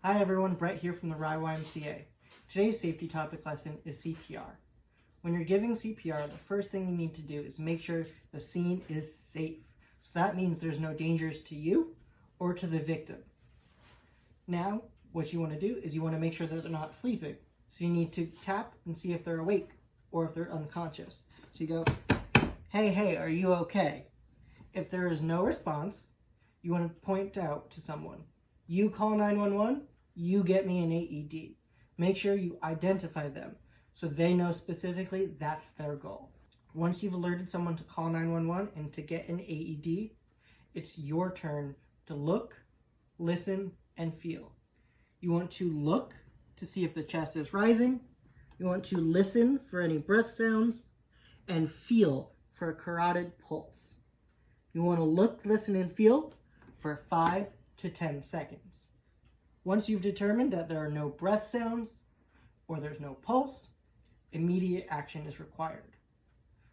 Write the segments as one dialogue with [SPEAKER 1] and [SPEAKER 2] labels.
[SPEAKER 1] Hi everyone, Brett here from the Rye YMCA. Today's safety topic lesson is CPR. When you're giving CPR, the first thing you need to do is make sure the scene is safe. So that means there's no dangers to you or to the victim. Now, what you want to do is you want to make sure that they're not sleeping. So you need to tap and see if they're awake or if they're unconscious. So you go, hey, are you okay? If there is no response, you want to point out to someone. You call 911, you get me an AED. Make sure you identify them so they know specifically that's their goal. Once you've alerted someone to call 911 and to get an AED, it's your turn to look, listen, and feel. You want to look to see if the chest is rising. You want to listen for any breath sounds and feel for a carotid pulse. You want to look, listen, and feel for 5 to 10 seconds. Once you've determined that there are no breath sounds or there's no pulse, immediate action is required.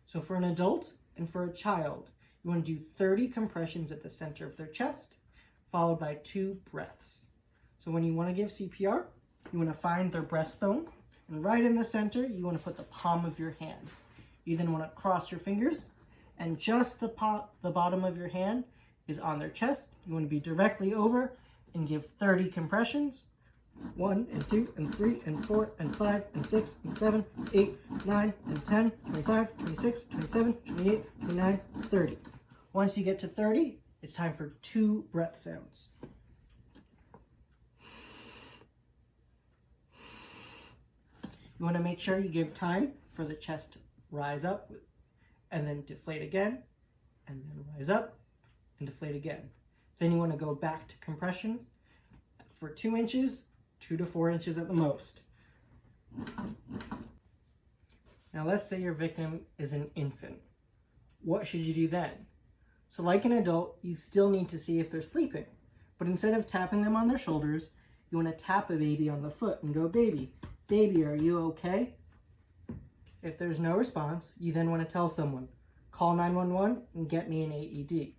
[SPEAKER 1] So for an adult and for a child, you want to do 30 compressions at the center of their chest, followed by 2 breaths. So when you want to give CPR, you want to find their breastbone, and right in the center, you want to put the palm of your hand. You then want to cross your fingers, and just the bottom of your hand is on their chest. You want to be directly over and give 30 compressions. 1 and 2 and 3 and 4 and 5 and 6 and 7, 8, 9 and 10, 25, 26, 27, 28, 29, 30. Once you get to 30, it's time for 2 breath sounds. You want to make sure you give time for the chest to rise up and then deflate again, and then rise up and deflate again. Then you want to go back to compressions for 2 inches, 2 to 4 inches at the most. Now let's say your victim is an infant. What should you do then? So like an adult, you still need to see if they're sleeping. But instead of tapping them on their shoulders, you want to tap a baby on the foot and go, baby, are you okay? If there's no response, you then want to tell someone, call 911 and get me an AED.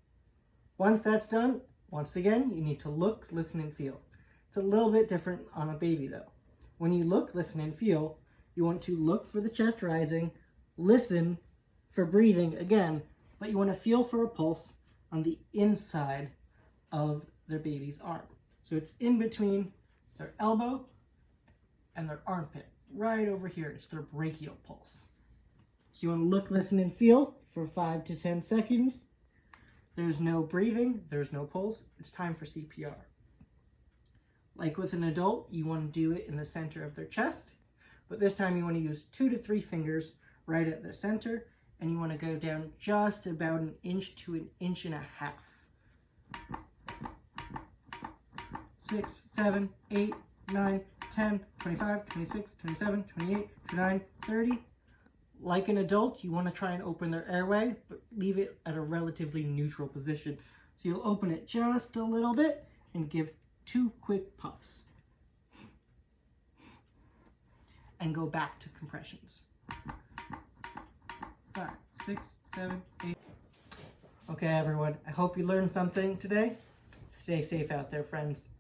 [SPEAKER 1] Once that's done, once again, you need to look, listen, and feel. It's a little bit different on a baby though. When you look, listen, and feel, you want to look for the chest rising, listen for breathing again, but you want to feel for a pulse on the inside of their baby's arm. So it's in between their elbow and their armpit, right over here. It's their brachial pulse. So you want to look, listen, and feel for 5 to 10 seconds. There's no breathing, there's no pulse, it's time for CPR. Like with an adult, you want to do it in the center of their chest, but this time you want to use 2 to 3 fingers right at the center, and you want to go down just about 1 inch to 1.5 inches. 6, 7, 8, 9, 10, 25, 26, 27, 28, 29, 30. Like an adult, you want to try and open their airway, but leave it at a relatively neutral position. So you'll open it just a little bit and give 2 quick puffs. And go back to compressions. 5, 6, 7, 8. Okay, everyone, I hope you learned something today. Stay safe out there, friends.